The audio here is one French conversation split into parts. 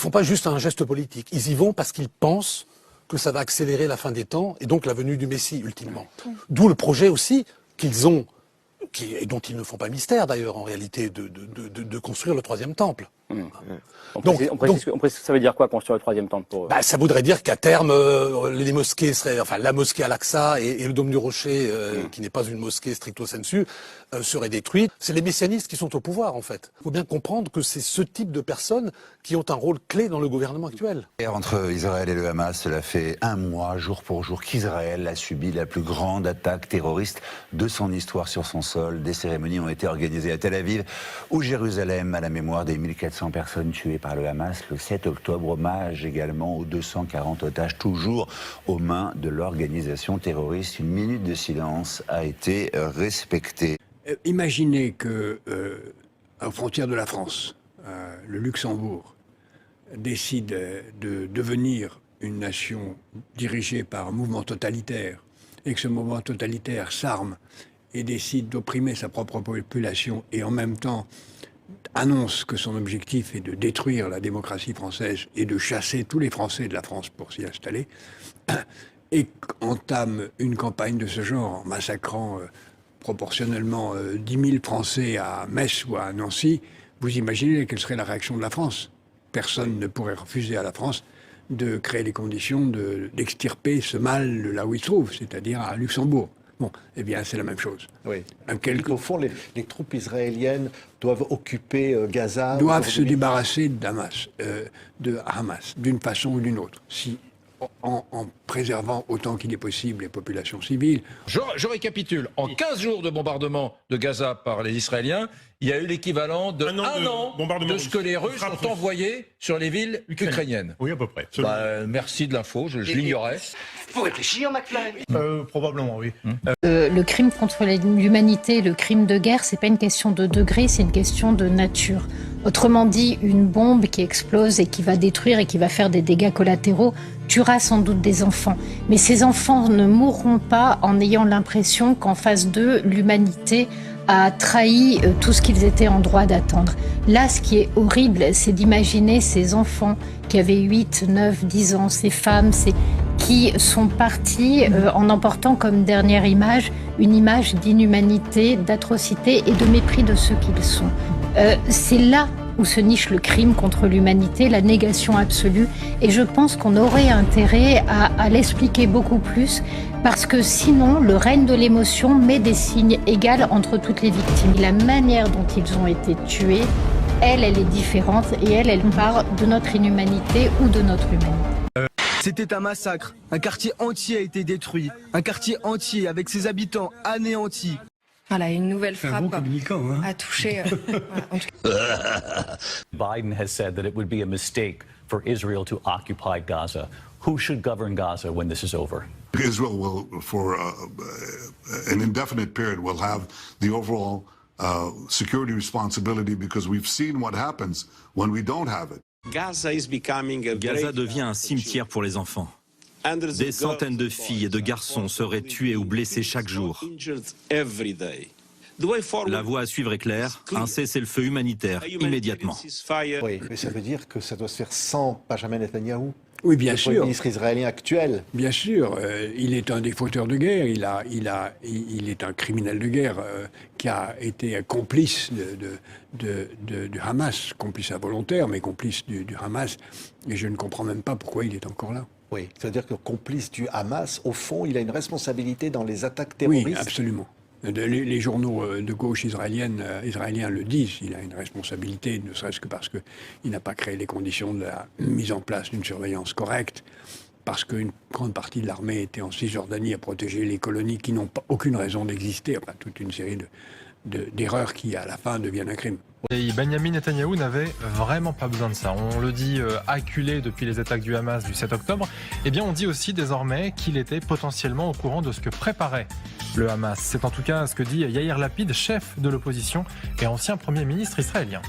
font pas juste un geste politique. Ils y vont parce qu'ils pensent que ça va accélérer la fin des temps et donc la venue du Messie, ultimement. D'où le projet aussi qu'ils ont, et dont ils ne font pas mystère d'ailleurs en réalité, de construire le troisième temple. On précise que ça veut dire quoi, construire le troisième temple pour eux? Ça voudrait dire qu'à terme, les mosquées seraient, enfin la mosquée Al-Aqsa et le Dôme du Rocher, qui n'est pas une mosquée stricto sensu, seraient détruites. C'est les messianistes qui sont au pouvoir en fait. Il faut bien comprendre que c'est ce type de personnes qui ont un rôle clé dans le gouvernement actuel. Entre Israël et le Hamas, cela fait un mois, jour pour jour, qu'Israël a subi la plus grande attaque terroriste de son histoire sur son sol. Des cérémonies ont été organisées à Tel Aviv ou Jérusalem à la mémoire des 1400 personnes tuées par le Hamas le 7 octobre, hommage également aux 240 otages toujours aux mains de l'organisation terroriste. Une minute de silence a été respectée. Imaginez que, aux frontières de la France, le Luxembourg décide de devenir une nation dirigée par un mouvement totalitaire et que ce mouvement totalitaire s'arme et décide d'opprimer sa propre population et en même temps annonce que son objectif est de détruire la démocratie française et de chasser tous les Français de la France pour s'y installer, et entame une campagne de ce genre en massacrant proportionnellement 10 000 Français à Metz ou à Nancy, vous imaginez quelle serait la réaction de la France? Personne ne pourrait refuser à la France de créer les conditions d'extirper ce mal là où il se trouve, c'est-à-dire à Luxembourg. Bon, eh bien, c'est la même chose. Oui. Au fond, les troupes israéliennes doivent occuper Gaza. Doivent se débarrasser de Hamas, d'une façon ou d'une autre, en préservant autant qu'il est possible les populations civiles. Je récapitule. En 15 jours de bombardement de Gaza par les Israéliens, il y a eu l'équivalent de un an de ce que les Russes ont envoyé sur les villes ukrainiennes. Oui, à peu près. Merci de l'info, je l'ignorais. Faut réfléchir, McFly. Probablement, oui. Le crime contre l'humanité, le crime de guerre, c'est pas une question de degré, c'est une question de nature. Autrement dit, une bombe qui explose et qui va détruire et qui va faire des dégâts collatéraux tuera sans doute des enfants. Mais ces enfants ne mourront pas en ayant l'impression qu'en face d'eux, l'humanité a trahi tout ce qu'ils étaient en droit d'attendre. Là, ce qui est horrible, c'est d'imaginer ces enfants qui avaient 8, 9, 10 ans, ces femmes, qui sont partis en emportant comme dernière image une image d'inhumanité, d'atrocité et de mépris de ceux qu'ils sont. C'est là où se niche le crime contre l'humanité, la négation absolue. Et je pense qu'on aurait intérêt à l'expliquer beaucoup plus, parce que sinon, le règne de l'émotion met des signes égaux entre toutes les victimes. La manière dont ils ont été tués, elle est différente, et elle part de notre inhumanité ou de notre humanité. C'était un massacre. Un quartier entier a été détruit. Un quartier entier avec ses habitants anéantis. Voilà, une nouvelle frappe a touché. Biden has said that it would be a mistake for Israel to occupy Gaza. Who should govern Gaza when this is over? Israel will, for an indefinite period, will have the overall security responsibility because we've seen what happens when we don't have it. Gaza devient un cimetière pour les enfants. Des centaines de filles et de garçons seraient tués ou blessés chaque jour. La voie à suivre est claire, un cessez-le-feu humanitaire immédiatement. Oui, mais ça veut dire que ça doit se faire sans Benjamin Netanyahou. Oui, bien le sûr. Premier ministre israélien actuel. Bien sûr, il est un des fauteurs de guerre. Il est un criminel de guerre qui a été complice du Hamas, complice involontaire, mais complice du Hamas. Et je ne comprends même pas pourquoi il est encore là. Oui, c'est-à-dire que complice du Hamas, au fond, il a une responsabilité dans les attaques terroristes. Oui, absolument. Les journaux de gauche israéliens le disent. Il a une responsabilité, ne serait-ce que parce qu'il n'a pas créé les conditions de la mise en place d'une surveillance correcte, parce qu'une grande partie de l'armée était en Cisjordanie à protéger les colonies qui n'ont aucune raison d'exister. Enfin, toute une série d'erreurs qui, à la fin, deviennent un crime. Et Benjamin Netanyahou n'avait vraiment pas besoin de ça. On le dit acculé depuis les attaques du Hamas du 7 octobre. Eh bien, on dit aussi désormais qu'il était potentiellement au courant de ce que préparait le Hamas. C'est en tout cas ce que dit Yair Lapid, chef de l'opposition et ancien Premier ministre israélien.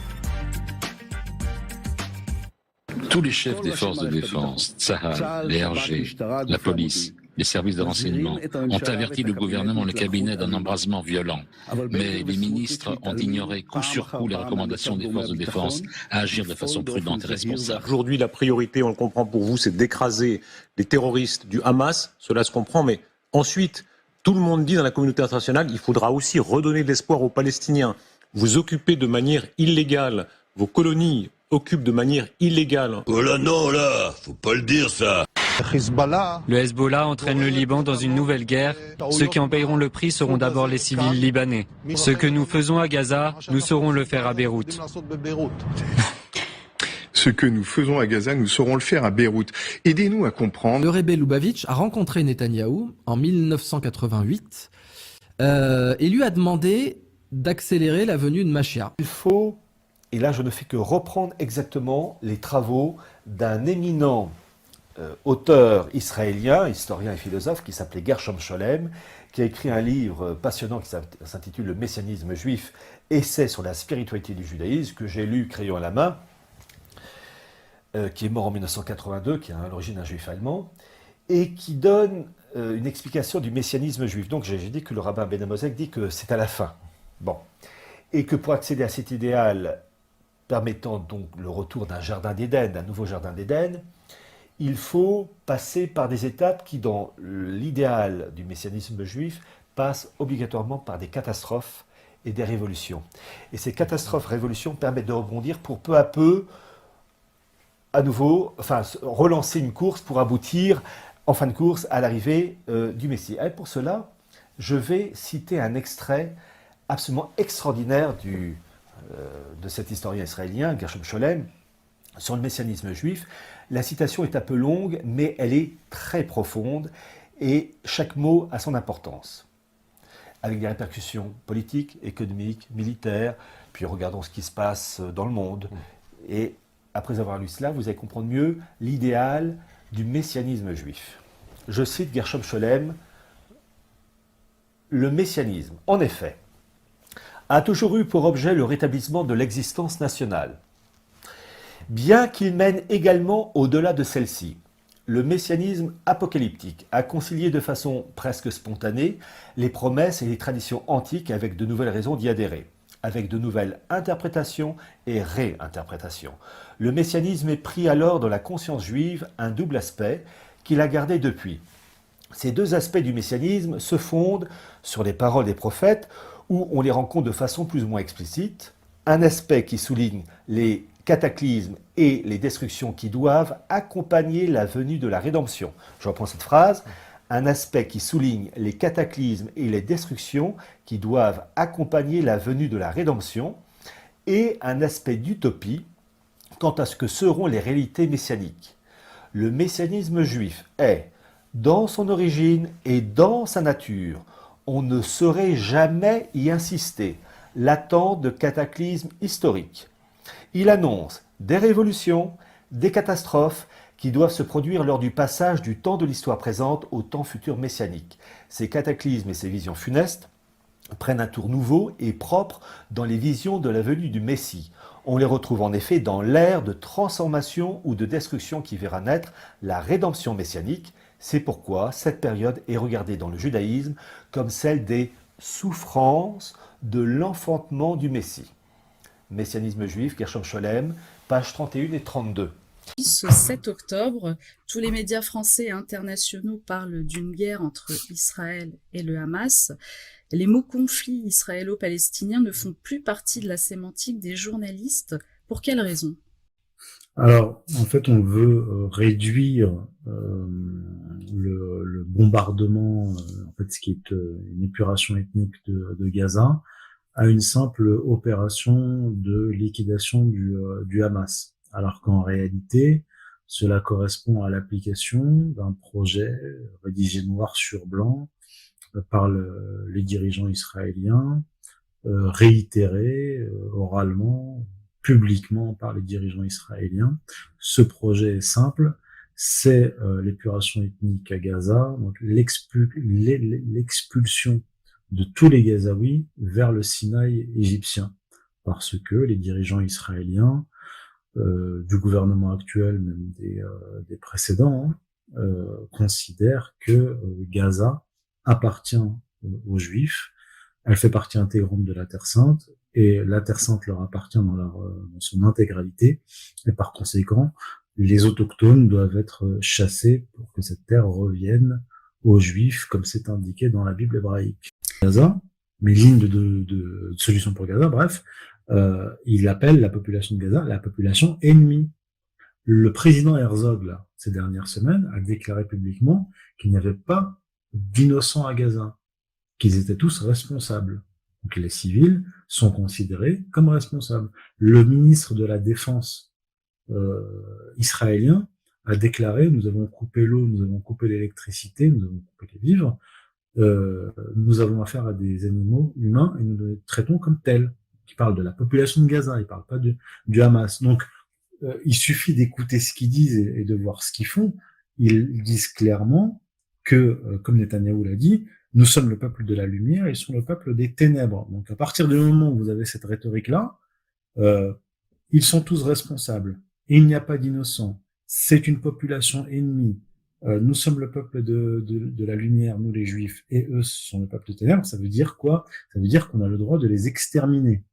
Tous les chefs des forces de défense, Tsahal, les RG, la police, Les services de renseignement ont averti le gouvernement et le cabinet d'un embrasement violent. Mais les ministres ont ignoré coup sur coup les recommandations des forces de défense à agir de façon prudente et responsable. Aujourd'hui, la priorité, on le comprend pour vous, c'est d'écraser les terroristes du Hamas. Cela se comprend, mais ensuite, tout le monde dit dans la communauté internationale, il faudra aussi redonner de l'espoir aux Palestiniens. Vous occupez de manière illégale, vos colonies occupent de manière illégale. Oh là non, là, faut pas le dire ça. Le Hezbollah entraîne le Liban dans une nouvelle guerre. Ceux qui en paieront le prix seront d'abord les civils libanais. Ce que nous faisons à Gaza, nous saurons le faire à Beyrouth. Ce que nous faisons à Gaza, nous saurons le faire à Beyrouth. Aidez-nous à comprendre. Le rebelle Lubavitch a rencontré Netanyahou en 1988 et lui a demandé d'accélérer la venue de Mashiach. Il faut, et là je ne fais que reprendre exactement les travaux d'un éminent auteur israélien, historien et philosophe qui s'appelait Gershom Scholem, qui a écrit un livre passionnant qui s'intitule « Le messianisme juif, essai sur la spiritualité du judaïsme » que j'ai lu crayon à la main, qui est mort en 1982, qui est à l'origine un juif allemand, et qui donne une explication du messianisme juif. Donc j'ai dit que le rabbin Ben Amosek dit que c'est à la fin. Bon. Et que pour accéder à cet idéal permettant donc le retour d'un jardin d'Éden, d'un nouveau jardin d'Éden, il faut passer par des étapes qui, dans l'idéal du messianisme juif, passent obligatoirement par des catastrophes et des révolutions. Et ces catastrophes-révolutions permettent de rebondir pour peu à peu, à nouveau, relancer une course pour aboutir, en fin de course, à l'arrivée du Messie. Et pour cela, je vais citer un extrait absolument extraordinaire de cet historien israélien, Gershom Scholem, sur le messianisme juif. La citation est un peu longue, mais elle est très profonde et chaque mot a son importance. Avec des répercussions politiques, économiques, militaires, puis regardons ce qui se passe dans le monde. Et après avoir lu cela, vous allez comprendre mieux l'idéal du messianisme juif. Je cite Gershom Scholem, « Le messianisme, en effet, a toujours eu pour objet le rétablissement de l'existence nationale. Bien qu'il mène également au-delà de celle-ci, le messianisme apocalyptique a concilié de façon presque spontanée les promesses et les traditions antiques avec de nouvelles raisons d'y adhérer, avec de nouvelles interprétations et réinterprétations. Le messianisme est pris alors dans la conscience juive un double aspect qu'il a gardé depuis. Ces deux aspects du messianisme se fondent sur les paroles des prophètes où on les rencontre de façon plus ou moins explicite, un aspect qui souligne les cataclysmes et les destructions qui doivent accompagner la venue de la rédemption. Je reprends cette phrase. Un aspect qui souligne les cataclysmes et les destructions qui doivent accompagner la venue de la rédemption et un aspect d'utopie quant à ce que seront les réalités messianiques. Le messianisme juif est, dans son origine et dans sa nature, on ne saurait jamais y insister, l'attente de cataclysmes historiques. Il annonce des révolutions, des catastrophes qui doivent se produire lors du passage du temps de l'histoire présente au temps futur messianique. Ces cataclysmes et ces visions funestes prennent un tour nouveau et propre dans les visions de la venue du Messie. On les retrouve en effet dans l'ère de transformation ou de destruction qui verra naître la rédemption messianique. C'est pourquoi cette période est regardée dans le judaïsme comme celle des souffrances de l'enfantement du Messie. Messianisme juif, Gershom Scholem, pages 31 et 32. Ce 7 octobre, tous les médias français et internationaux parlent d'une guerre entre Israël et le Hamas. Les mots conflit israélo-palestinien ne font plus partie de la sémantique des journalistes. Pour quelles raisons ? Alors, en fait, on veut réduire le bombardement, en fait, ce qui est une épuration ethnique de Gaza, à une simple opération de liquidation du Hamas. Alors qu'en réalité, cela correspond à l'application d'un projet rédigé noir sur blanc par les dirigeants israéliens, réitéré oralement, publiquement par les dirigeants israéliens. Ce projet est simple, c'est l'épuration ethnique à Gaza, donc l'expulsion de tous les Gazaouis vers le Sinaï égyptien, parce que les dirigeants israéliens, du gouvernement actuel, même des précédents, considère que Gaza appartient aux Juifs, elle fait partie intégrante de la Terre Sainte, et la Terre Sainte leur appartient dans son intégralité, et par conséquent, les autochtones doivent être chassés pour que cette terre revienne aux Juifs, comme c'est indiqué dans la Bible hébraïque. Gaza, mais ligne de solution pour Gaza, bref, il appelle la population de Gaza la population ennemie. Le président Herzog, là, ces dernières semaines, a déclaré publiquement qu'il n'y avait pas d'innocents à Gaza, qu'ils étaient tous responsables. Donc les civils sont considérés comme responsables. Le ministre de la Défense israélien a déclaré: nous avons coupé l'eau, nous avons coupé l'électricité, nous avons coupé les vivres, nous avons affaire à des animaux humains et nous les traitons comme tels. Il parle de la population de Gaza, il parle pas du Hamas. Donc il suffit d'écouter ce qu'ils disent et de voir ce qu'ils font. Ils disent clairement que, comme Netanyahou l'a dit, nous sommes le peuple de la lumière, ils sont le peuple des ténèbres. Donc à partir du moment où vous avez cette rhétorique-là, ils sont tous responsables. Et il n'y a pas d'innocents. C'est une population ennemie. Nous sommes le peuple de la lumière, nous les Juifs, et eux sont le peuple des ténèbres. Ça veut dire quoi? Ça veut dire qu'on a le droit de les exterminer.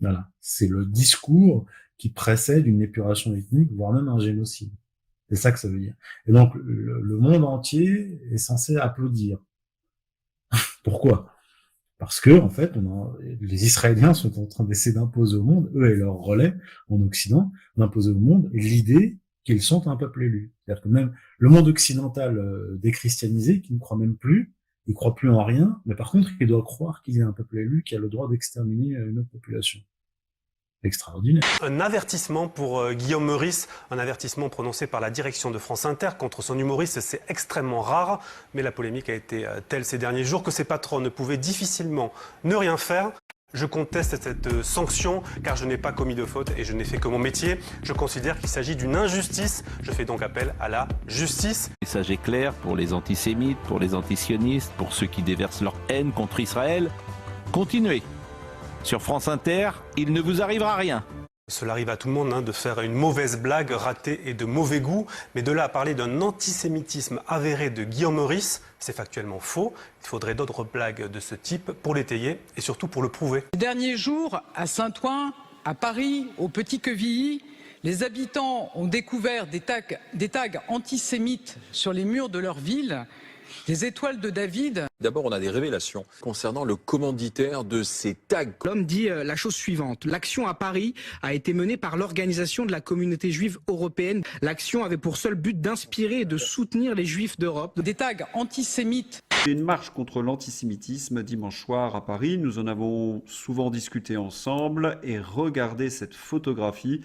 Voilà. C'est le discours qui précède une épuration ethnique, voire même un génocide. C'est ça que ça veut dire. Et donc, le monde entier est censé applaudir. Pourquoi? Parce que, en fait, les Israéliens sont en train d'essayer d'imposer au monde, eux et leurs relais en Occident, d'imposer au monde l'idée qu'ils sont un peuple élu. C'est-à-dire que même le monde occidental déchristianisé, qui ne croit même plus, il croit plus en rien, mais par contre, il doit croire qu'il y a un peuple élu qui a le droit d'exterminer une autre population. Extraordinaire. Un avertissement pour Guillaume Meurice, un avertissement prononcé par la direction de France Inter contre son humoriste. C'est extrêmement rare, mais la polémique a été telle ces derniers jours que ses patrons ne pouvaient difficilement ne rien faire. Je conteste cette sanction car je n'ai pas commis de faute et je n'ai fait que mon métier. Je considère qu'il s'agit d'une injustice. Je fais donc appel à la justice. Le message est clair pour les antisémites, pour les antisionistes, pour ceux qui déversent leur haine contre Israël. Continuez. Sur France Inter, il ne vous arrivera rien. Cela arrive à tout le monde de faire une mauvaise blague ratée et de mauvais goût, mais de là à parler d'un antisémitisme avéré de Guillaume Meurice, c'est factuellement faux. Il faudrait d'autres blagues de ce type pour l'étayer et surtout pour le prouver. Ces derniers jours, à Saint-Ouen, à Paris, au Petit-Quevilly, les habitants ont découvert des tags antisémites sur les murs de leur ville. Les étoiles de David. D'abord, on a des révélations concernant le commanditaire de ces tags. L'homme dit la chose suivante. L'action à Paris a été menée par l'Organisation de la communauté juive européenne. L'action avait pour seul but d'inspirer et de soutenir les juifs d'Europe. Des tags antisémites. Une marche contre l'antisémitisme dimanche soir à Paris. Nous en avons souvent discuté ensemble et regardez cette photographie.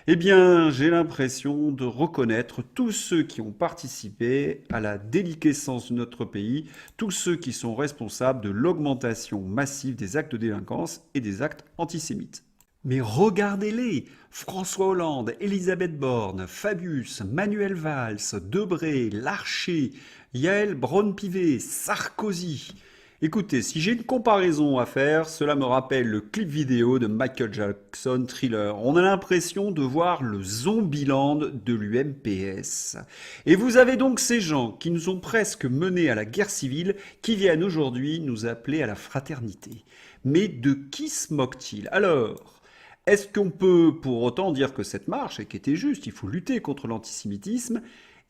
Eh bien, j'ai l'impression de reconnaître tous ceux qui ont participé à la déliquescence de notre pays, tous ceux qui sont responsables de l'augmentation massive des actes de délinquance et des actes antisémites. Mais regardez-les! François Hollande, Elisabeth Borne, Fabius, Manuel Valls, Debré, Larcher, Yael Braun-Pivet, Sarkozy. Écoutez, si j'ai une comparaison à faire, cela me rappelle le clip vidéo de Michael Jackson Thriller. On a l'impression de voir le Zombieland de l'UMPS. Et vous avez donc ces gens qui nous ont presque menés à la guerre civile, qui viennent aujourd'hui nous appeler à la fraternité. Mais de qui se moquent-ils? Alors, est-ce qu'on peut pour autant dire que cette marche, et qui était juste, il faut lutter contre l'antisémitisme,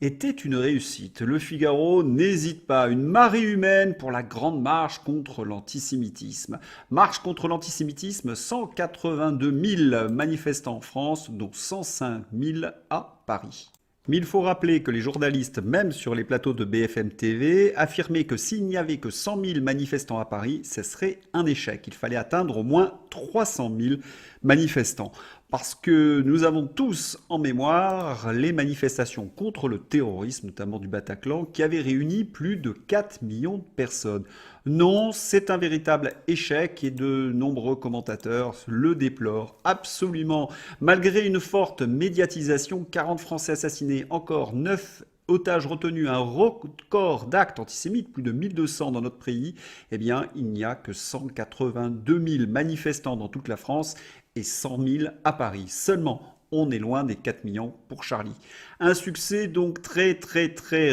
était une réussite? Le Figaro n'hésite pas, une marée humaine pour la grande marche contre l'antisémitisme. Marche contre l'antisémitisme, 182 000 manifestants en France, dont 105 000 à Paris. Mais il faut rappeler que les journalistes, même sur les plateaux de BFM TV, affirmaient que s'il n'y avait que 100 000 manifestants à Paris, ce serait un échec. Il fallait atteindre au moins 300 000 manifestants. Parce que nous avons tous en mémoire les manifestations contre le terrorisme, notamment du Bataclan, qui avaient réuni plus de 4 millions de personnes. Non, c'est un véritable échec et de nombreux commentateurs le déplorent absolument. Malgré une forte médiatisation, 40 Français assassinés, encore 9 otages retenus, un record d'actes antisémites, plus de 1200 dans notre pays, eh bien, il n'y a que 182 000 manifestants dans toute la France et 100 000 à Paris. Seulement, On est loin des 4 millions pour Charlie. Un succès donc très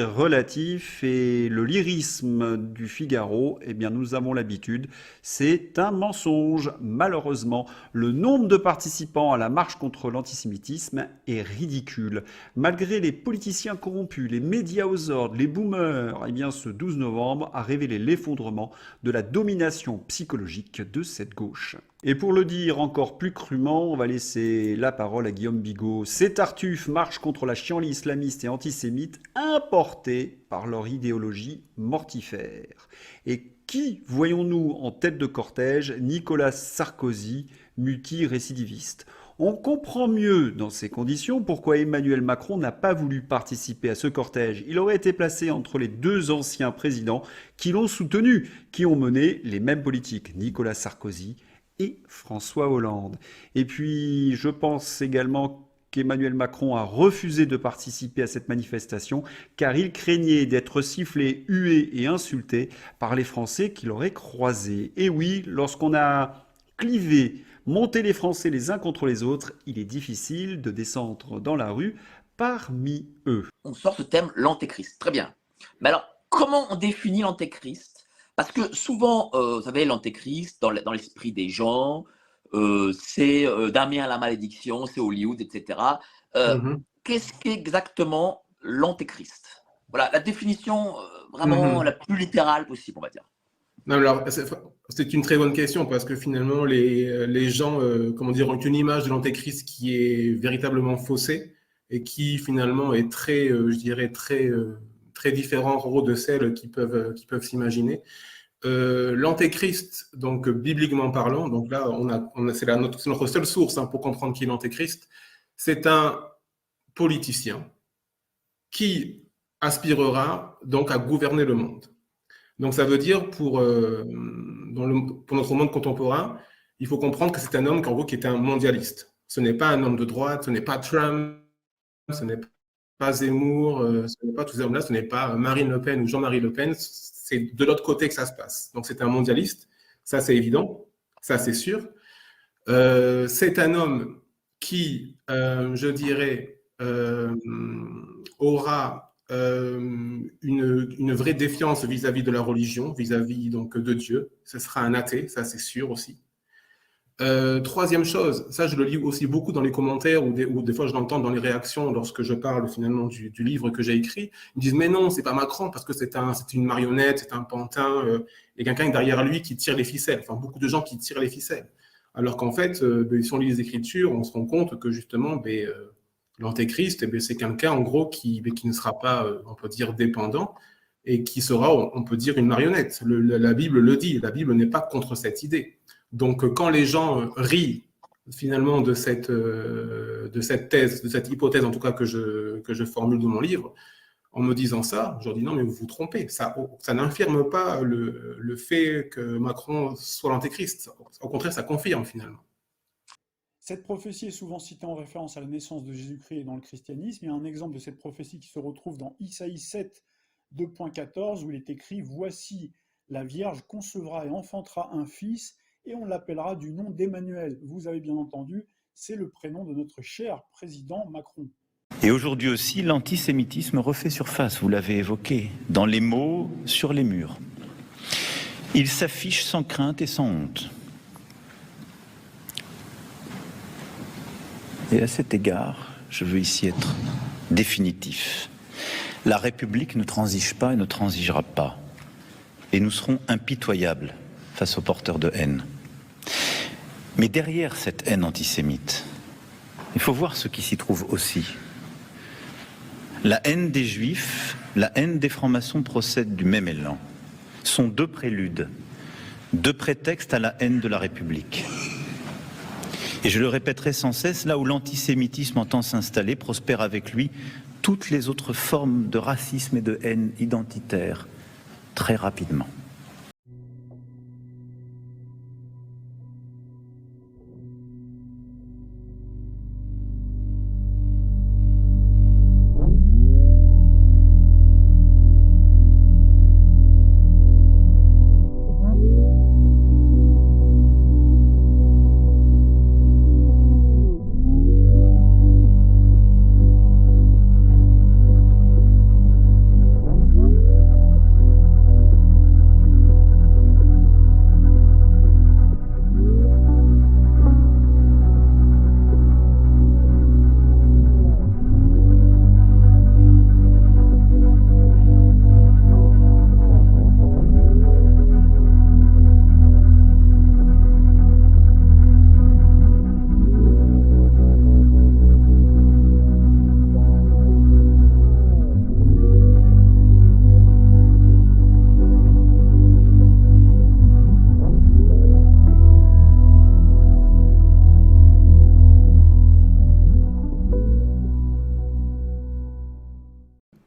relatif, et le lyrisme du Figaro, eh bien nous avons l'habitude, c'est un mensonge. Malheureusement, le nombre de participants à la marche contre l'antisémitisme est ridicule. Malgré les politiciens corrompus, les médias aux ordres, les boomers, eh bien ce 12 novembre a révélé l'effondrement de la domination psychologique de cette gauche. Et pour le dire encore plus crûment, on va laisser la parole à Guillaume Bigot. Ces tartuffes marchent contre la chienlit islamiste et antisémite importée par leur idéologie mortifère. Et qui voyons-nous en tête de cortège? Nicolas Sarkozy, multirécidiviste. On comprend mieux dans ces conditions pourquoi Emmanuel Macron n'a pas voulu participer à ce cortège. Il aurait été placé entre les deux anciens présidents qui l'ont soutenu, qui ont mené les mêmes politiques, Nicolas Sarkozy et François Hollande. Et puis, je pense également qu'Emmanuel Macron a refusé de participer à cette manifestation car il craignait d'être sifflé, hué et insulté par les Français qu'il aurait croisés. Et oui, lorsqu'on a clivé, monté les Français les uns contre les autres, il est difficile de descendre dans la rue parmi eux. On sort ce thème, l'antéchrist. Très bien. Mais alors, comment on définit l'antéchrist? Parce que souvent, vous savez, l'antéchrist, dans l'esprit des gens, c'est Damien la malédiction, c'est Hollywood, etc. Qu'est-ce qu'est exactement l'antéchrist? Voilà, la définition vraiment la plus littérale possible, on va dire. Non, alors, c'est une très bonne question parce que finalement, les gens comment dire, ont une image de l'antéchrist qui est véritablement faussée et qui finalement est très, je dirais, très différent en gros de celles qui peuvent s'imaginer. L'antéchrist, donc bibliquement parlant, donc là c'est notre seule source pour comprendre qui est l'antéchrist, c'est un politicien qui aspirera donc à gouverner le monde. Donc ça veut dire pour notre monde contemporain, il faut comprendre que c'est un homme qui est un mondialiste. Ce n'est pas un homme de droite, ce n'est pas Trump, ce n'est pas Zemmour, ce n'est pas tous ces hommes-là, ce n'est pas Marine Le Pen ou Jean-Marie Le Pen, c'est de l'autre côté que ça se passe. Donc c'est un mondialiste, ça c'est évident, ça c'est sûr. C'est un homme qui, je dirais, aura une vraie défiance vis-à-vis de la religion, vis-à-vis donc de Dieu. Ce sera un athée, ça c'est sûr aussi. Troisième chose, ça je le lis aussi beaucoup dans les commentaires ou des fois je l'entends dans les réactions lorsque je parle finalement du livre que j'ai écrit. Ils me disent mais non, c'est pas Macron parce que c'est une marionnette, c'est un pantin, et quelqu'un derrière lui qui tire les ficelles. Enfin beaucoup de gens qui tirent les ficelles. Alors qu'en fait, si on lit les Écritures, on se rend compte que justement l'antéchrist, c'est quelqu'un en gros qui ne sera pas, on peut dire, dépendant et qui sera, on peut dire, une marionnette. La Bible le dit, la Bible n'est pas contre cette idée. Donc, quand les gens rient finalement de cette thèse, de cette hypothèse en tout cas que je formule dans mon livre, en me disant ça, je leur dis non, mais vous vous trompez. Ça n'infirme pas le fait que Macron soit l'antéchrist. Au contraire, ça confirme finalement. Cette prophétie est souvent citée en référence à la naissance de Jésus-Christ et dans le christianisme. Il y a un exemple de cette prophétie qui se retrouve dans Isaïe 7, 2.14, où il est écrit « Voici, la Vierge concevra et enfantera un fils, et on l'appellera du nom d'Emmanuel. » Vous avez bien entendu, c'est le prénom de notre cher président Macron. Et aujourd'hui aussi, l'antisémitisme refait surface, vous l'avez évoqué, dans les mots sur les murs. Il s'affiche sans crainte et sans honte. Et à cet égard, je veux ici être définitif. La République ne transige pas et ne transigera pas. Et nous serons impitoyables face aux porteurs de haine. Mais derrière cette haine antisémite, il faut voir ce qui s'y trouve aussi. La haine des Juifs, la haine des francs-maçons procèdent du même élan. Sont deux préludes, deux prétextes à la haine de la République. Et je le répéterai sans cesse, là où l'antisémitisme entend s'installer, prospèrent avec lui toutes les autres formes de racisme et de haine identitaire, très rapidement.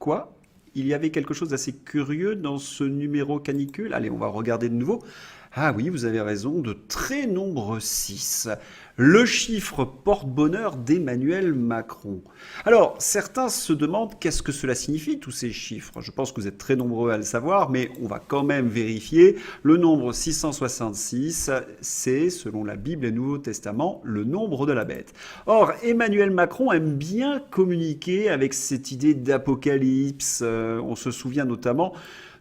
Pourquoi ? Il y avait quelque chose d'assez curieux dans ce numéro canicule. Allez, on va regarder de nouveau. Ah oui, vous avez raison, de très nombreux 6. Le chiffre porte-bonheur d'Emmanuel Macron. Alors, certains se demandent qu'est-ce que cela signifie, tous ces chiffres. Je pense que vous êtes très nombreux à le savoir, mais on va quand même vérifier. Le nombre 666, c'est, selon la Bible et le Nouveau Testament, le nombre de la bête. Or, Emmanuel Macron aime bien communiquer avec cette idée d'apocalypse. On se souvient notamment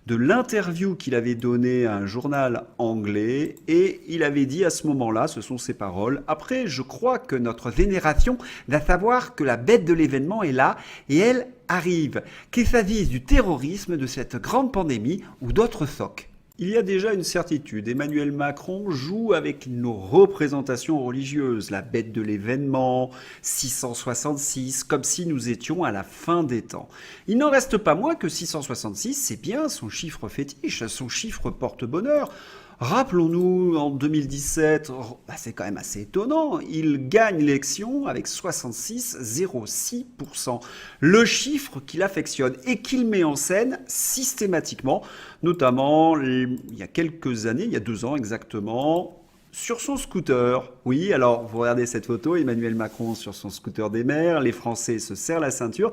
de l'interview qu'il avait donnée à un journal anglais, et il avait dit à ce moment-là, ce sont ses paroles, « Après, je crois que notre génération va savoir que la bête de l'événement est là, et elle arrive, qu'il s'agisse du terrorisme, de cette grande pandémie ou d'autres chocs. » Il y a déjà une certitude, Emmanuel Macron joue avec nos représentations religieuses, la bête de l'événement, 666, comme si nous étions à la fin des temps. Il n'en reste pas moins que 666, c'est bien son chiffre fétiche, son chiffre porte-bonheur. Rappelons-nous, en 2017, c'est quand même assez étonnant, il gagne l'élection avec 66,06%. Le chiffre qu'il affectionne et qu'il met en scène systématiquement, notamment il y a quelques années, il y a 2 ans exactement, sur son scooter. Oui, alors vous regardez cette photo, Emmanuel Macron sur son scooter des mers, les Français se serrent la ceinture.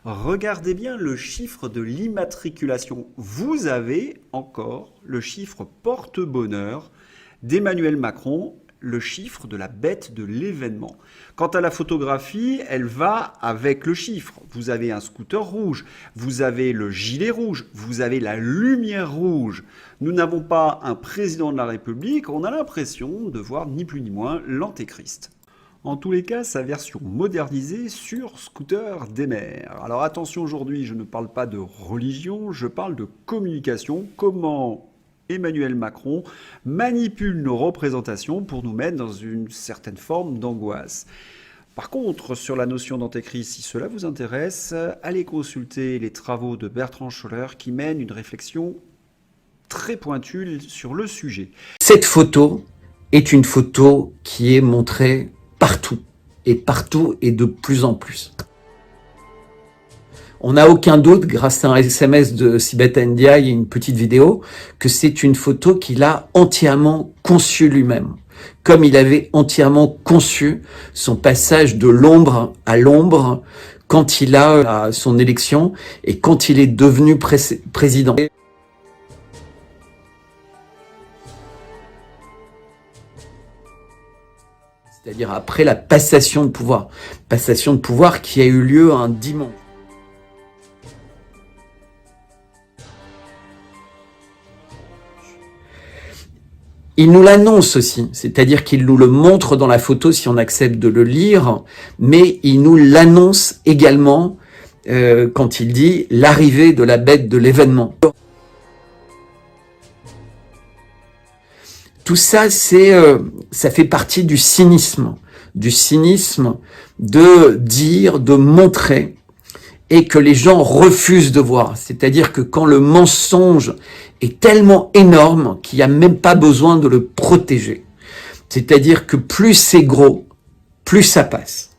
Regardez bien le chiffre de l'immatriculation. Vous avez encore le chiffre porte-bonheur d'Emmanuel Macron, le chiffre de la bête de l'événement. Quant à la photographie, elle va avec le chiffre. Vous avez un scooter rouge, vous avez le gilet rouge, vous avez la lumière rouge. Nous n'avons pas un président de la République, on a l'impression de voir ni plus ni moins l'antéchrist. En tous les cas, sa version modernisée sur scooter des mers. Alors attention, aujourd'hui, je ne parle pas de religion, je parle de communication. Comment Emmanuel Macron manipule nos représentations pour nous mettre dans une certaine forme d'angoisse. Par contre, sur la notion d'antéchrist, si cela vous intéresse, allez consulter les travaux de Bertrand Scholler qui mènent une réflexion très pointue sur le sujet. Cette photo est une photo qui est montrée partout et de plus en plus. On n'a aucun doute, grâce à un SMS de Sibeth Ndiaye et une petite vidéo, que c'est une photo qu'il a entièrement conçue lui-même. Comme il avait entièrement conçu son passage de l'ombre à l'ombre quand il a son élection et quand il est devenu président. C'est-à-dire après la passation de pouvoir. Passation de pouvoir qui a eu lieu un dimanche. Il nous l'annonce aussi, c'est-à-dire qu'il nous le montre dans la photo si on accepte de le lire, mais il nous l'annonce également quand il dit l'arrivée de la bête de l'événement. Tout ça, ça fait partie du cynisme de dire, de montrer, et que les gens refusent de voir. C'est-à-dire que quand le mensonge est tellement énorme qu'il n'y a même pas besoin de le protéger. C'est-à-dire que plus c'est gros, plus ça passe.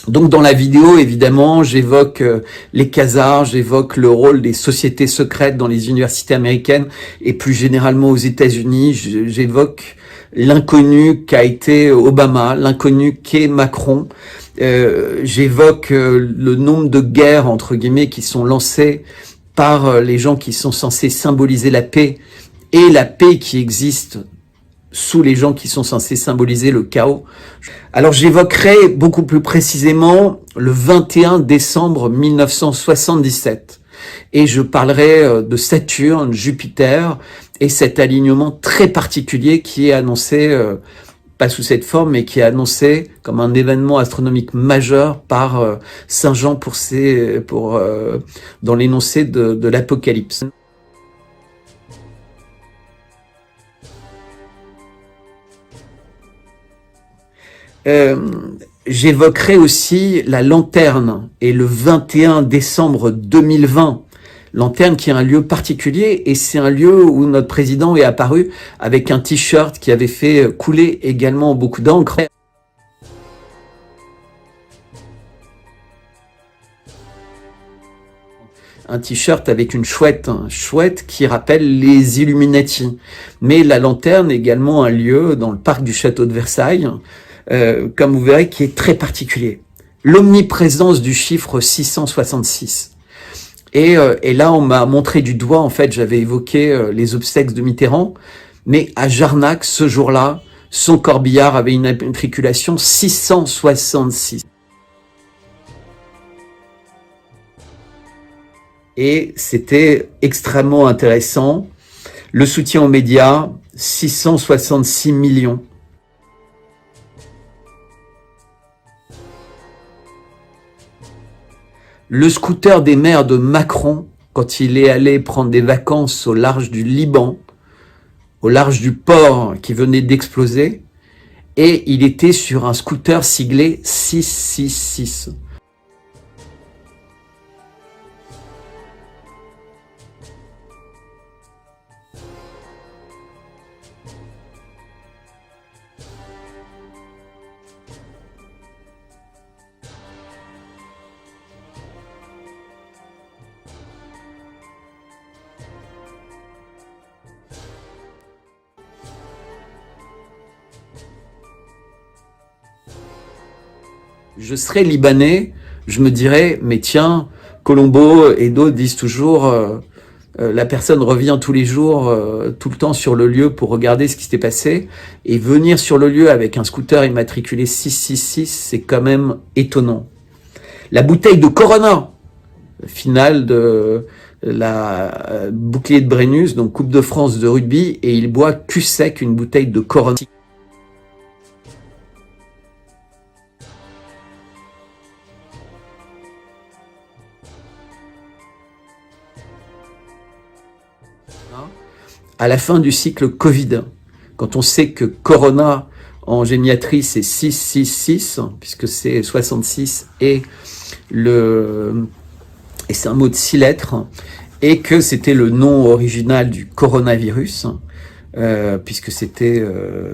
Donc dans la vidéo, évidemment, j'évoque les Khazars, j'évoque le rôle des sociétés secrètes dans les universités américaines et plus généralement aux États-Unis. J'évoque l'inconnu qu'a été Obama, l'inconnu qu'est Macron. J'évoque le nombre de guerres, entre guillemets, qui sont lancées par les gens qui sont censés symboliser la paix et la paix qui existe sous les gens qui sont censés symboliser le chaos. Alors j'évoquerai beaucoup plus précisément le 21 décembre 1977 et je parlerai de Saturne, Jupiter et cet alignement très particulier qui est annoncé, pas sous cette forme, mais qui est annoncé comme un événement astronomique majeur par Saint Jean dans l'énoncé de l'Apocalypse. J'évoquerai aussi la lanterne et le 21 décembre 2020. Lanterne qui est un lieu particulier et c'est un lieu où notre président est apparu avec un t-shirt qui avait fait couler également beaucoup d'encre. un t-shirt avec une chouette qui rappelle les Illuminati. Mais la lanterne est également un lieu dans le parc du château de Versailles, comme vous verrez, qui est très particulier. L'omniprésence du chiffre 666. Et là, on m'a montré du doigt, en fait, j'avais évoqué les obsèques de Mitterrand, mais à Jarnac, ce jour-là, son corbillard avait une immatriculation 666. Et c'était extrêmement intéressant. Le soutien aux médias, 666 millions. Le scooter des maires de Macron, quand il est allé prendre des vacances au large du Liban, au large du port qui venait d'exploser, et il était sur un scooter siglé 666. Je serais libanais, je me dirais, mais tiens, Colombo et d'autres disent toujours, la personne revient tous les jours, tout le temps sur le lieu pour regarder ce qui s'était passé, et venir sur le lieu avec un scooter immatriculé 666, c'est quand même étonnant. La bouteille de Corona, finale de la bouclier de Brennus, donc Coupe de France de rugby, et il boit cul sec une bouteille de Corona. À la fin du cycle Covid, quand on sait que Corona en gémiatrie c'est 666, puisque c'est 66 et c'est un mot de 6 lettres, et que c'était le nom original du coronavirus, puisque c'était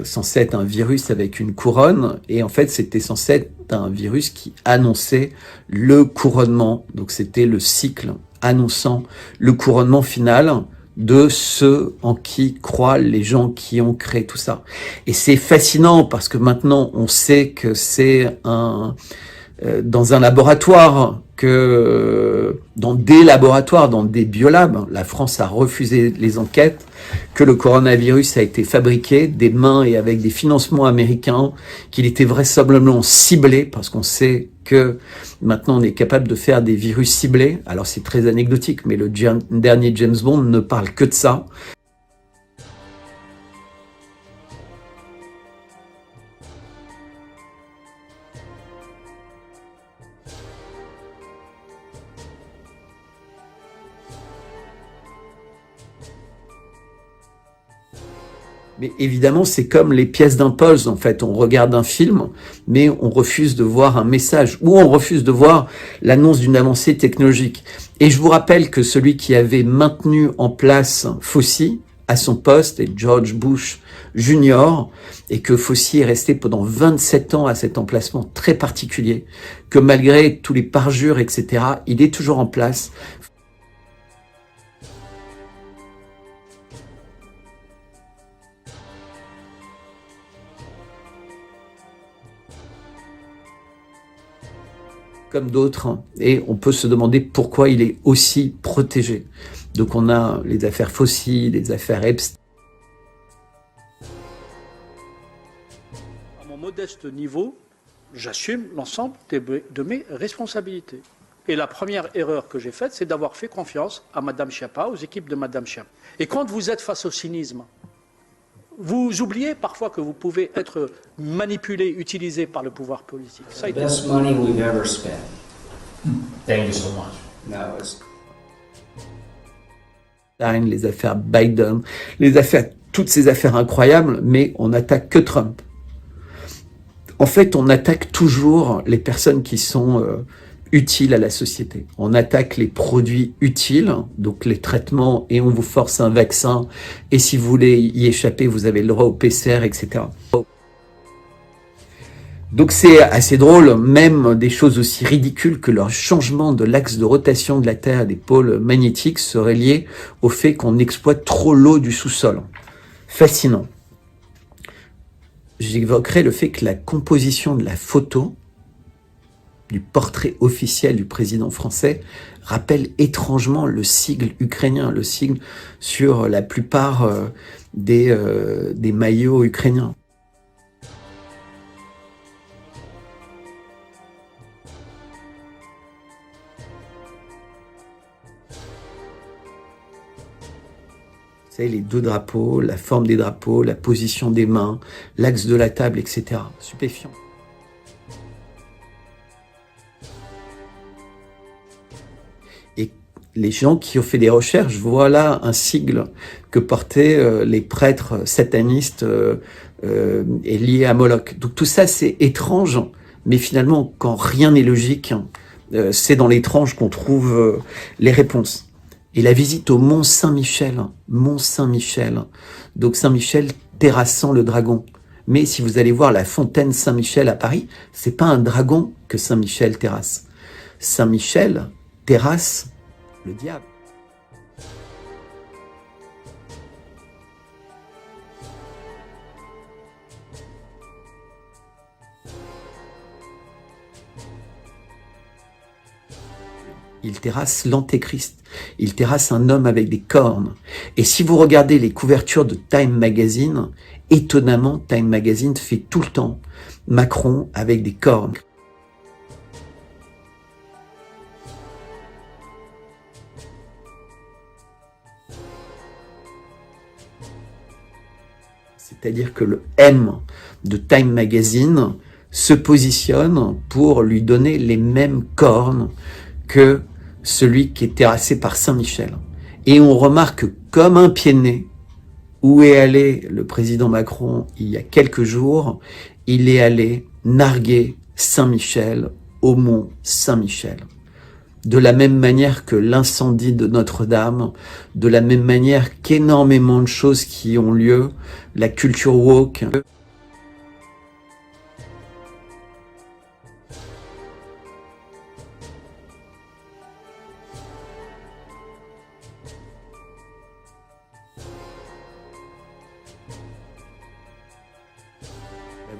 censé être un virus avec une couronne, et en fait c'était censé être un virus qui annonçait le couronnement, donc c'était le cycle annonçant le couronnement final de ceux en qui croient les gens qui ont créé tout ça. Et c'est fascinant parce que maintenant on sait que c'est dans un laboratoire, que dans des laboratoires, dans des biolabs, la France a refusé les enquêtes, que le coronavirus a été fabriqué des mains et avec des financements américains, qu'il était vraisemblablement ciblé, parce qu'on sait que maintenant on est capable de faire des virus ciblés. Alors c'est très anecdotique, mais le dernier James Bond ne parle que de ça. Mais évidemment, c'est comme les pièces d'impulse, en fait. On regarde un film, mais on refuse de voir un message, ou on refuse de voir l'annonce d'une avancée technologique. Et je vous rappelle que celui qui avait maintenu en place Fauci à son poste est George Bush Jr., et que Fauci est resté pendant 27 ans à cet emplacement très particulier, que malgré tous les parjures, etc., il est toujours en place. Comme d'autres, et on peut se demander pourquoi il est aussi protégé. Donc on a les affaires Fauci, les affaires Epstein. À mon modeste niveau, j'assume l'ensemble de mes responsabilités. Et la première erreur que j'ai faite, c'est d'avoir fait confiance à Mme Schiappa, aux équipes de Mme Schiappa. Et quand vous êtes face au cynisme, vous oubliez parfois que vous pouvez être manipulé, utilisé par le pouvoir politique. Ça a été... Best money we've ever spent. Thank you so much. That was... Les affaires Biden, les affaires, toutes ces affaires incroyables, mais on n'attaque que Trump. En fait, on attaque toujours les personnes qui sont utiles à la société. On attaque les produits utiles, donc les traitements, et on vous force un vaccin, et si vous voulez y échapper, vous avez le droit au PCR, etc. Donc c'est assez drôle, même des choses aussi ridicules que leur changement de l'axe de rotation de la Terre et des pôles magnétiques serait lié au fait qu'on exploite trop l'eau du sous-sol. Fascinant. J'évoquerai le fait que la composition de la photo du portrait officiel du président français rappelle étrangement le sigle ukrainien, le sigle sur la plupart des maillots ukrainiens. Vous savez, les deux drapeaux, la forme des drapeaux, la position des mains, l'axe de la table, etc. Stupéfiant. Et les gens qui ont fait des recherches voient là un sigle que portaient les prêtres satanistes et liés à Moloch. Donc tout ça, c'est étrange, mais finalement, quand rien n'est logique, c'est dans l'étrange qu'on trouve les réponses. Et la visite au Mont Saint-Michel, donc Saint-Michel terrassant le dragon. Mais si vous allez voir la fontaine Saint-Michel à Paris, c'est pas un dragon que Saint-Michel terrasse. Saint-Michel terrasse le diable. Il terrasse l'antéchrist. Il terrasse un homme avec des cornes. Et si vous regardez les couvertures de Time Magazine, étonnamment, Time Magazine fait tout le temps Macron avec des cornes. C'est-à-dire que le M de Time Magazine se positionne pour lui donner les mêmes cornes que celui qui est terrassé par Saint-Michel. Et on remarque comme un pied de nez où est allé le président Macron il y a quelques jours. Il est allé narguer Saint-Michel au Mont Saint-Michel. De la même manière que l'incendie de Notre-Dame, de la même manière qu'énormément de choses qui ont lieu, la culture woke.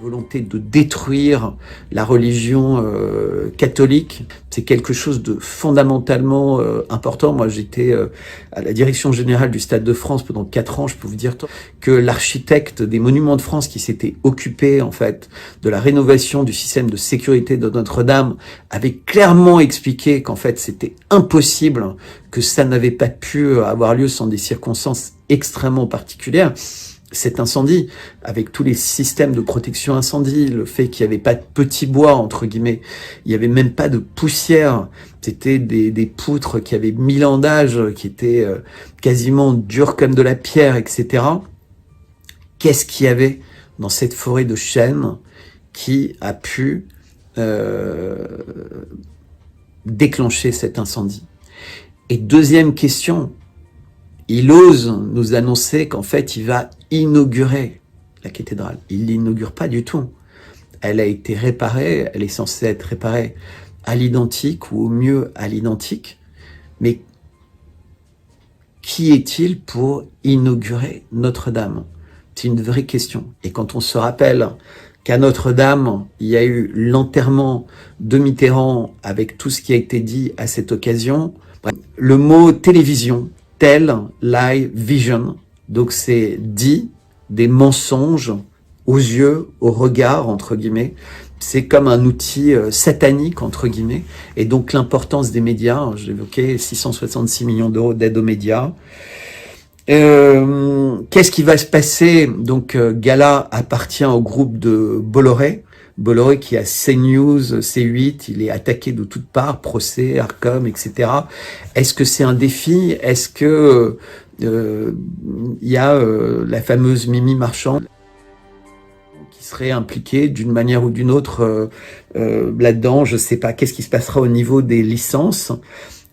Volonté de détruire la religion catholique, c'est quelque chose de fondamentalement important. Moi, j'étais à la direction générale du Stade de France pendant 4 ans. Je peux vous dire que l'architecte des Monuments de France qui s'était occupé en fait de la rénovation du système de sécurité de Notre-Dame avait clairement expliqué qu'en fait c'était impossible, que ça n'avait pas pu avoir lieu sans des circonstances extrêmement particulières. Cet incendie, avec tous les systèmes de protection incendie, le fait qu'il n'y avait pas de petits bois, entre guillemets, il n'y avait même pas de poussière, c'était des poutres qui avaient 1000 ans d'âge, qui étaient quasiment dures comme de la pierre, etc. Qu'est-ce qu'il y avait dans cette forêt de chênes qui a pu déclencher cet incendie? Et deuxième question, il ose nous annoncer qu'en fait, il va inaugurer la cathédrale. Il l'inaugure pas du tout. Elle a été réparée, elle est censée être réparée à l'identique ou au mieux à l'identique. Mais qui est-il pour inaugurer Notre-Dame? C'est une vraie question. Et quand on se rappelle qu'à Notre-Dame, il y a eu l'enterrement de Mitterrand avec tout ce qui a été dit à cette occasion, le mot télévision, tel, live, vision. Donc c'est dit des mensonges aux yeux, au regard, entre guillemets. C'est comme un outil satanique, entre guillemets. Et donc l'importance des médias, j'ai évoqué 666 millions d'euros d'aide aux médias. Qu'est-ce qui va se passer? Donc Gala appartient au groupe de Bolloré. Bolloré qui a CNews, C8, il est attaqué de toutes parts, procès, Arcom, etc. Est-ce que c'est un défi? Est-ce que y a la fameuse Mimi Marchand qui serait impliquée d'une manière ou d'une autre là-dedans? Je sais pas. Qu'est-ce qui se passera au niveau des licences?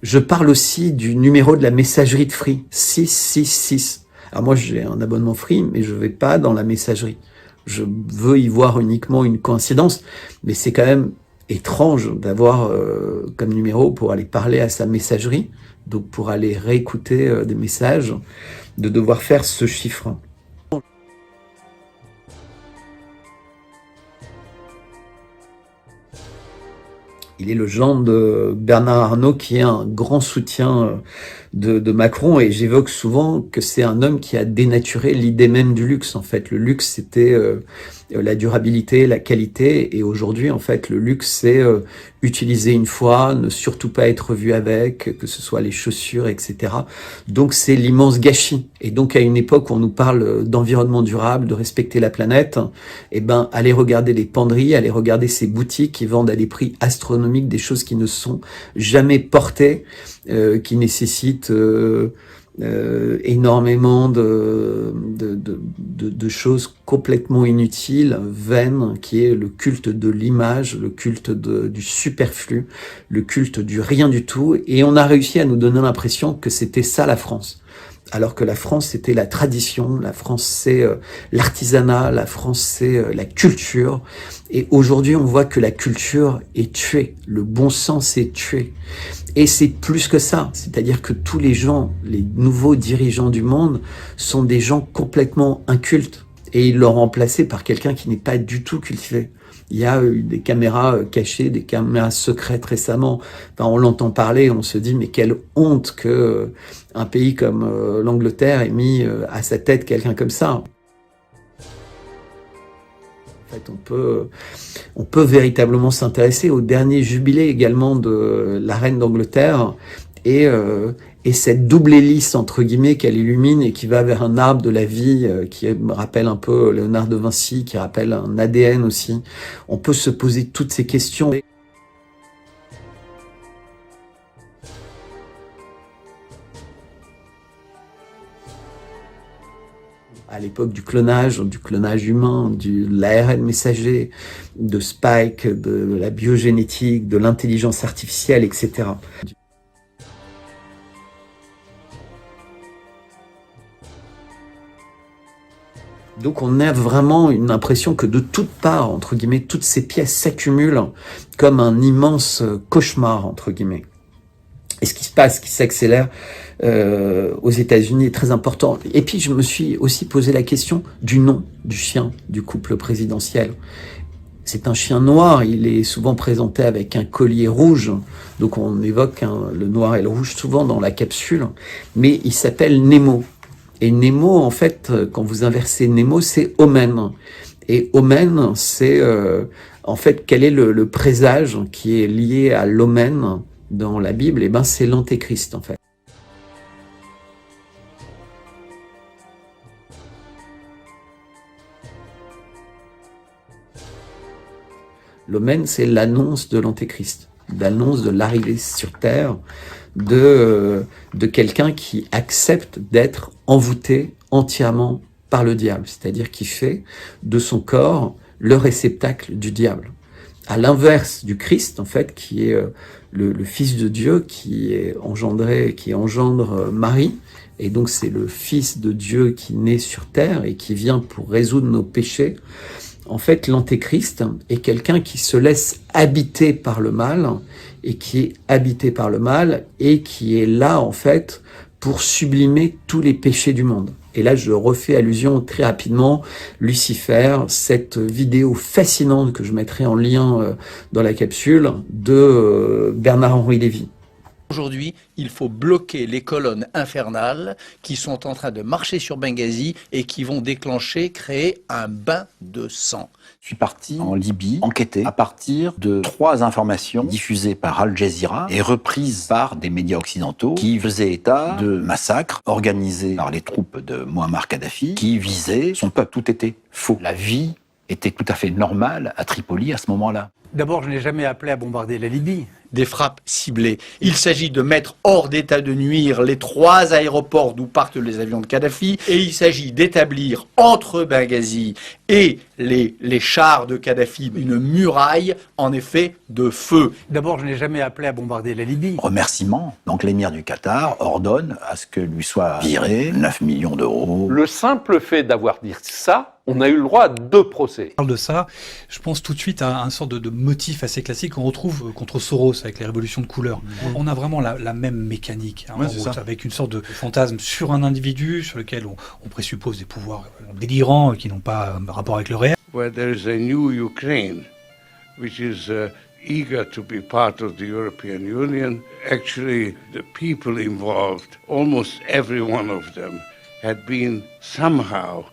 Je parle aussi du numéro de la messagerie de Free, 666. Alors moi j'ai un abonnement Free, mais je vais pas dans la messagerie. je veux y voir uniquement une coïncidence, mais c'est quand même étrange d'avoir comme numéro pour aller parler à sa messagerie, donc pour aller réécouter des messages, de devoir faire ce chiffre. Il est le genre de Bernard Arnault qui est un grand soutien de Macron, et j'évoque souvent que c'est un homme qui a dénaturé l'idée même du luxe. En fait, le luxe, c'était la durabilité, la qualité, et aujourd'hui, en fait, le luxe, c'est utiliser une fois, ne surtout pas être vu avec, que ce soit les chaussures, etc. Donc, c'est l'immense gâchis. Et donc, à une époque où on nous parle d'environnement durable, de respecter la planète, eh ben, allez regarder les penderies, allez regarder ces boutiques qui vendent à des prix astronomiques des choses qui ne sont jamais portées, qui nécessitent énormément de choses complètement inutiles, vaines, qui est le culte de l'image, le culte du superflu, le culte du rien du tout. Et on a réussi à nous donner l'impression que c'était ça la France. Alors que la France, c'était la tradition, la France, c'est l'artisanat, la France, c'est la culture. Et aujourd'hui, on voit que la culture est tuée, le bon sens est tué. Et c'est plus que ça, c'est-à-dire que tous les gens, les nouveaux dirigeants du monde, sont des gens complètement incultes. Et ils l'ont remplacé par quelqu'un qui n'est pas du tout cultivé. Il y a eu des caméras cachées, des caméras secrètes récemment. Enfin, on l'entend parler, on se dit mais quelle honte que un pays comme l'Angleterre ait mis à sa tête quelqu'un comme ça. En fait, on peut véritablement s'intéresser au dernier jubilé également de la reine d'Angleterre et cette double hélice entre guillemets qu'elle illumine et qui va vers un arbre de la vie qui me rappelle un peu Léonard de Vinci, qui rappelle un ADN aussi. On peut se poser toutes ces questions. À l'époque du clonage humain, de l'ARN messager, de Spike, de la biogénétique, de l'intelligence artificielle, etc. Donc on a vraiment une impression que de toutes parts, entre guillemets, toutes ces pièces s'accumulent comme un immense cauchemar, entre guillemets. Et ce qui se passe, qui s'accélère aux États-Unis est très important. Et puis je me suis aussi posé la question du nom du chien du couple présidentiel. C'est un chien noir, il est souvent présenté avec un collier rouge, donc on évoque le noir et le rouge souvent dans la capsule, mais il s'appelle Nemo. Et Nemo, en fait, quand vous inversez Nemo, c'est Omen. Et Omen, c'est en fait quel est le présage qui est lié à l'Omen dans la Bible. Et ben c'est l'Antéchrist en fait. L'Omen, c'est l'annonce de l'Antéchrist, l'annonce de l'arrivée sur Terre de quelqu'un qui accepte d'être envoûté entièrement par le diable, c'est-à-dire qui fait de son corps le réceptacle du diable. À l'inverse du Christ, en fait, qui est le Fils de Dieu, qui engendre Marie, et donc c'est le Fils de Dieu qui naît sur terre et qui vient pour résoudre nos péchés. En fait, l'Antéchrist est quelqu'un qui se laisse habiter par le mal, et qui est habité par le mal, et qui est là, en fait, pour sublimer tous les péchés du monde. Et là, je refais allusion très rapidement, Lucifer, cette vidéo fascinante que je mettrai en lien dans la capsule de Bernard-Henri Lévy. Aujourd'hui, il faut bloquer les colonnes infernales qui sont en train de marcher sur Benghazi et qui vont créer un bain de sang. Je suis parti en Libye enquêter à partir de 3 informations diffusées par Al Jazeera et reprises par des médias occidentaux qui faisaient état de massacres organisés par les troupes de Muammar Kadhafi qui visaient son peuple. Tout était faux. La vie était tout à fait normale à Tripoli à ce moment-là. D'abord, je n'ai jamais appelé à bombarder la Libye. Des frappes ciblées. Il s'agit de mettre hors d'état de nuire les 3 aéroports d'où partent les avions de Kadhafi et il s'agit d'établir entre Benghazi et les chars de Kadhafi une muraille, en effet, de feu. D'abord, je n'ai jamais appelé à bombarder la Libye. Remerciement. Donc l'émir du Qatar ordonne à ce que lui soit viré 9 millions d'euros. Le simple fait d'avoir dit ça on a eu le droit à 2 procès. Parle de ça, je pense tout de suite à un sort de motif assez classique qu'on retrouve contre Soros avec les révolutions de couleurs. On a vraiment la même mécanique, hein, avec une sorte de fantasme sur un individu sur lequel on présuppose des pouvoirs délirants qui n'ont pas rapport avec le réel. Where there is a new Ukraine, which is eager to be part of the European Union. Actually, the people involved, almost every one of them, had been somehow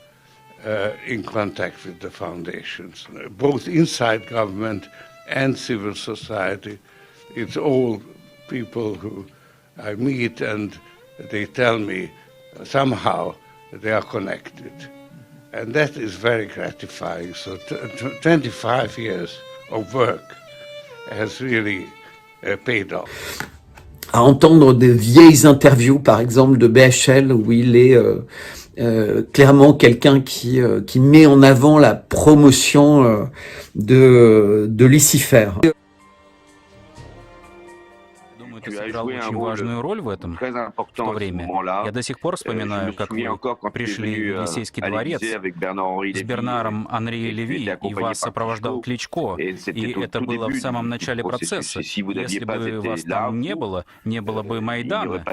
in contact with the foundations, both inside government and civil society. It's all people who I meet and they tell me somehow they are connected. And that is very gratifying. So 25 years of work has really paid off. À entendre des vieilles interviews, par exemple, de BHL, où il est clairement quelqu'un qui met en avant la promotion de Lucifer. Ты сыграл очень важную роль в этом в то время. Я до сих пор вспоминаю, как вы пришли в Елисейский дворец с Бернаром Анри Леви, и вас сопровождал Кличко. И это было в самом начале процесса. Если бы вас там не было бы Майдана.